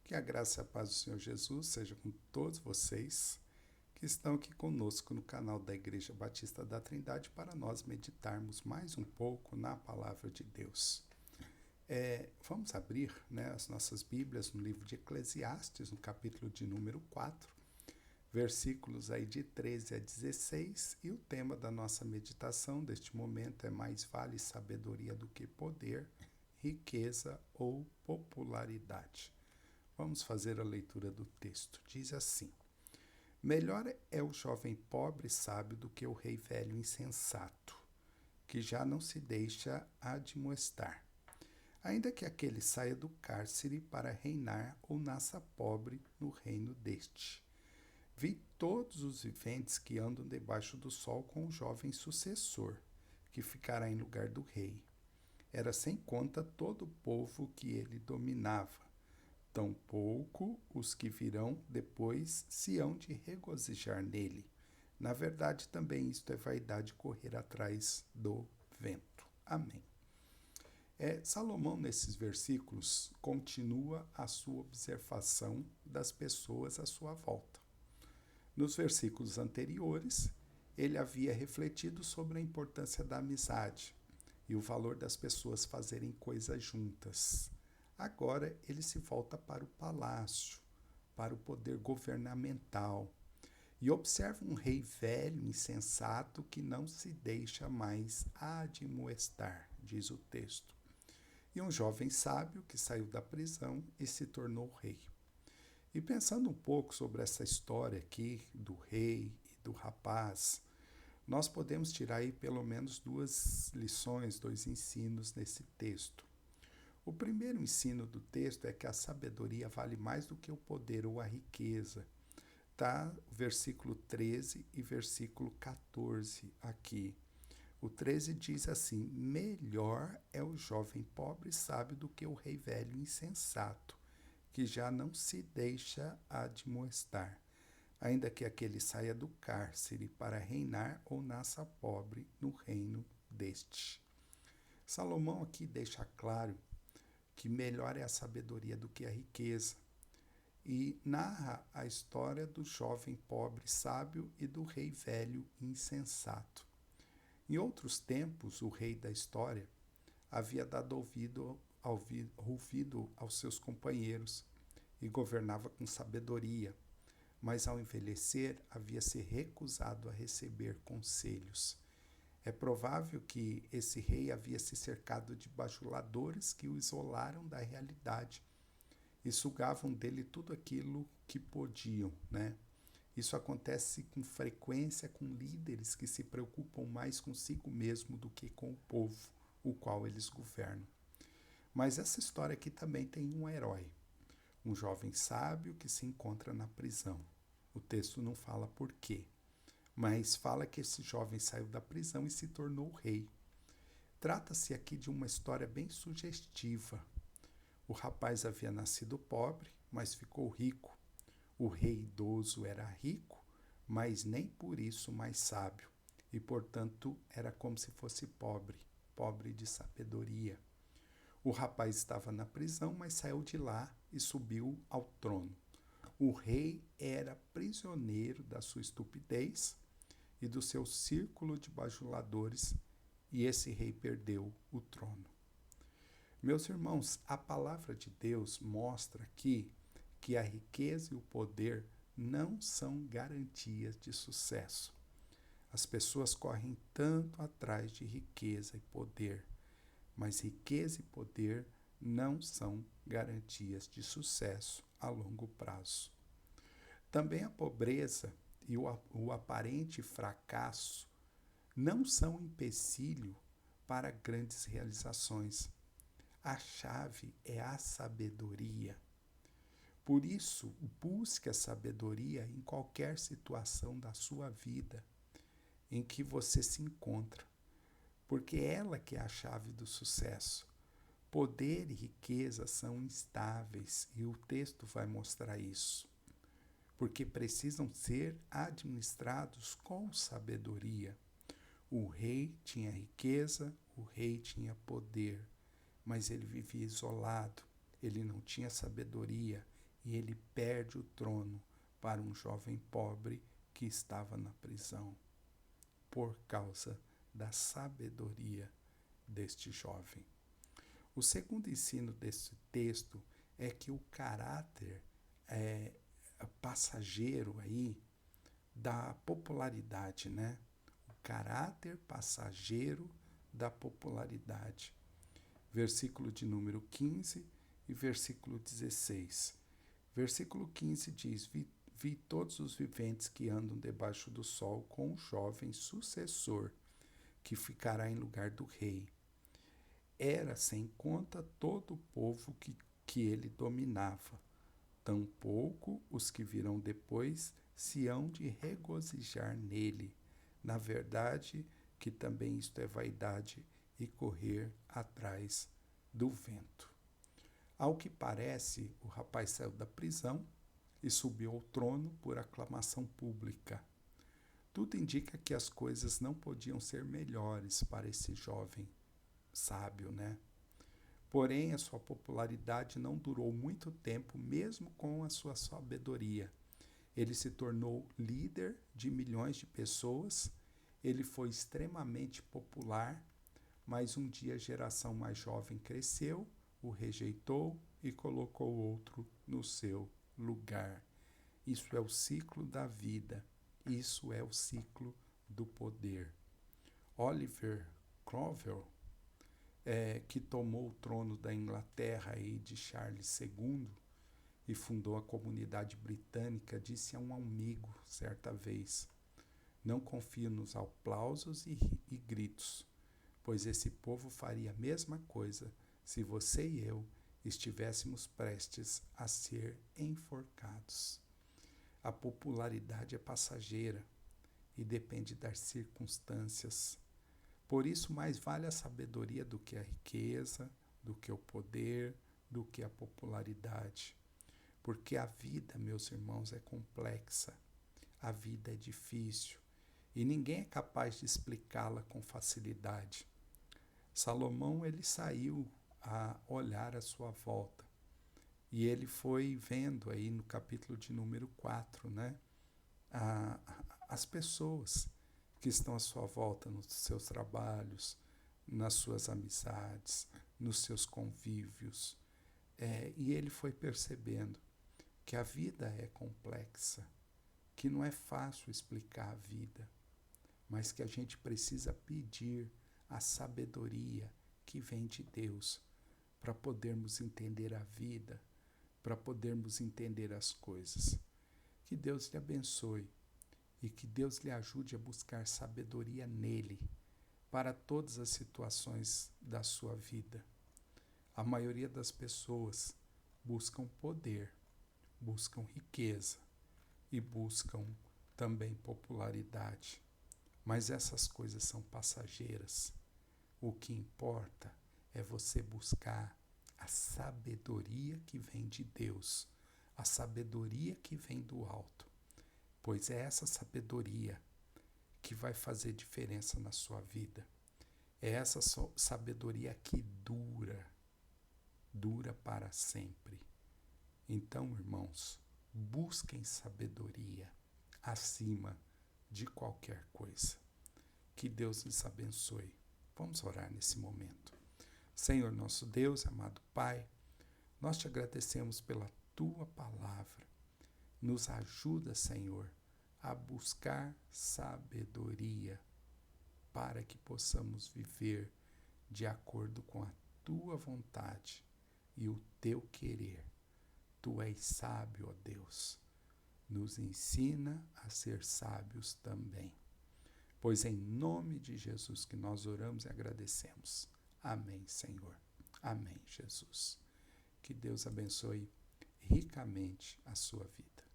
Que a graça e a paz do Senhor Jesus seja com todos vocês que estão aqui conosco no canal da Igreja Batista da Trindade para nós meditarmos mais um pouco na Palavra de Deus. Vamos abrir, as nossas Bíblias no livro de Eclesiastes, no capítulo de número 4, versículos aí de 13 a 16, e o tema da nossa meditação deste momento é: mais vale sabedoria do que poder, riqueza ou popularidade. Vamos fazer a leitura do texto. Diz assim: melhor é o jovem pobre e sábio do que o rei velho insensato, que já não se deixa admoestar. Ainda que aquele saia do cárcere para reinar ou nasça pobre no reino deste. Vi todos os viventes que andam debaixo do sol com o jovem sucessor, que ficará em lugar do rei. Era sem conta todo o povo que ele dominava. Tampouco os que virão depois se hão de regozijar nele. Na verdade, também isto é vaidade, correr atrás do vento. Amém. Salomão, nesses versículos, continua a sua observação das pessoas à sua volta. Nos versículos anteriores, ele havia refletido sobre a importância da amizade e o valor das pessoas fazerem coisas juntas. Agora ele se volta para o palácio, para o poder governamental, e observa um rei velho, insensato, que não se deixa mais admoestar, diz o texto, e um jovem sábio que saiu da prisão e se tornou rei. E pensando um pouco sobre essa história aqui do rei e do rapaz, nós podemos tirar aí pelo menos duas lições, dois ensinos nesse texto. O primeiro ensino do texto é que a sabedoria vale mais do que o poder ou a riqueza. Tá? Versículo 13 e versículo 14 aqui. O 13 diz assim: melhor é o jovem pobre e sábio do que o rei velho insensato, que já não se deixa admoestar, ainda que aquele saia do cárcere para reinar ou nasça pobre no reino deste. Salomão aqui deixa claro que melhor é a sabedoria do que a riqueza, e narra a história do jovem pobre sábio e do rei velho insensato. Em outros tempos, o rei da história havia dado ouvido aos seus companheiros e governava com sabedoria, mas ao envelhecer havia se recusado a receber conselhos. É provável que esse rei havia se cercado de bajuladores que o isolaram da realidade e sugavam dele tudo aquilo que podiam, Isso acontece com frequência com líderes que se preocupam mais consigo mesmo do que com o povo, o qual eles governam. Mas essa história aqui também tem um herói, um jovem sábio que se encontra na prisão. O texto não fala por quê, mas fala que esse jovem saiu da prisão e se tornou rei. Trata-se aqui de uma história bem sugestiva. O rapaz havia nascido pobre, mas ficou rico. O rei idoso era rico, mas nem por isso mais sábio, e portanto era como se fosse pobre, pobre de sabedoria. O rapaz estava na prisão, mas saiu de lá e subiu ao trono. O rei era prisioneiro da sua estupidez e do seu círculo de bajuladores, e esse rei perdeu o trono. Meus irmãos, a palavra de Deus mostra aqui que a riqueza e o poder não são garantias de sucesso. As pessoas correm tanto atrás de riqueza e poder, mas riqueza e poder não são garantias de sucesso a longo prazo. Também a pobreza e o aparente fracasso não são empecilho para grandes realizações. A chave é a sabedoria. Por isso, busque a sabedoria em qualquer situação da sua vida em que você se encontra, porque é ela que é a chave do sucesso. Poder e riqueza são instáveis e o texto vai mostrar isso, porque precisam ser administrados com sabedoria. O rei tinha riqueza, o rei tinha poder, mas ele vivia isolado, ele não tinha sabedoria, e ele perde o trono para um jovem pobre que estava na prisão, por causa da sabedoria deste jovem. O segundo ensino desse texto é que o caráter passageiro aí da popularidade, né? O caráter passageiro da popularidade. Versículo de número 15 e versículo 16. Versículo 15 diz: Vi todos os viventes que andam debaixo do sol com o jovem sucessor, que ficará em lugar do rei. Era sem conta todo o povo que ele dominava. Tampouco os que virão depois se hão de regozijar nele. Na verdade, que também isto é vaidade e correr atrás do vento. Ao que parece, o rapaz saiu da prisão e subiu ao trono por aclamação pública. Tudo indica que as coisas não podiam ser melhores para esse jovem sábio, né? Porém, a sua popularidade não durou muito tempo, mesmo com a sua sabedoria. Ele se tornou líder de milhões de pessoas, ele foi extremamente popular, mas um dia a geração mais jovem cresceu, o rejeitou e colocou outro no seu lugar. Isso é o ciclo da vida, isso é o ciclo do poder. Oliver Cromwell, que tomou o trono da Inglaterra e de Charles II e fundou a comunidade britânica, disse a um amigo certa vez: não confio nos aplausos e gritos, pois esse povo faria a mesma coisa se você e eu estivéssemos prestes a ser enforcados. A popularidade é passageira e depende das circunstâncias. Por isso, mais vale a sabedoria do que a riqueza, do que o poder, do que a popularidade. Porque a vida, meus irmãos, é complexa, a vida é difícil e ninguém é capaz de explicá-la com facilidade. Salomão, ele saiu a olhar à sua volta e ele foi vendo aí no capítulo de número 4, né, as pessoas que estão à sua volta nos seus trabalhos, nas suas amizades, nos seus convívios. E ele foi percebendo que a vida é complexa, que não é fácil explicar a vida, mas que a gente precisa pedir a sabedoria que vem de Deus para podermos entender a vida, para podermos entender as coisas. Que Deus lhe abençoe e que Deus lhe ajude a buscar sabedoria nele para todas as situações da sua vida. A maioria das pessoas buscam poder, buscam riqueza e buscam também popularidade. Mas essas coisas são passageiras. O que importa é você buscar a sabedoria que vem de Deus, a sabedoria que vem do alto, pois é essa sabedoria que vai fazer diferença na sua vida. É essa sabedoria que dura para sempre. Então, irmãos, busquem sabedoria acima de qualquer coisa. Que Deus lhes abençoe. Vamos orar nesse momento. Senhor nosso Deus, amado Pai, nós te agradecemos pela tua palavra. Nos ajuda, Senhor, a buscar sabedoria para que possamos viver de acordo com a tua vontade e o teu querer. Tu és sábio, ó Deus. Nos ensina a ser sábios também. Pois em nome de Jesus que nós oramos e agradecemos. Amém, Senhor. Amém, Jesus. Que Deus abençoe ricamente a sua vida.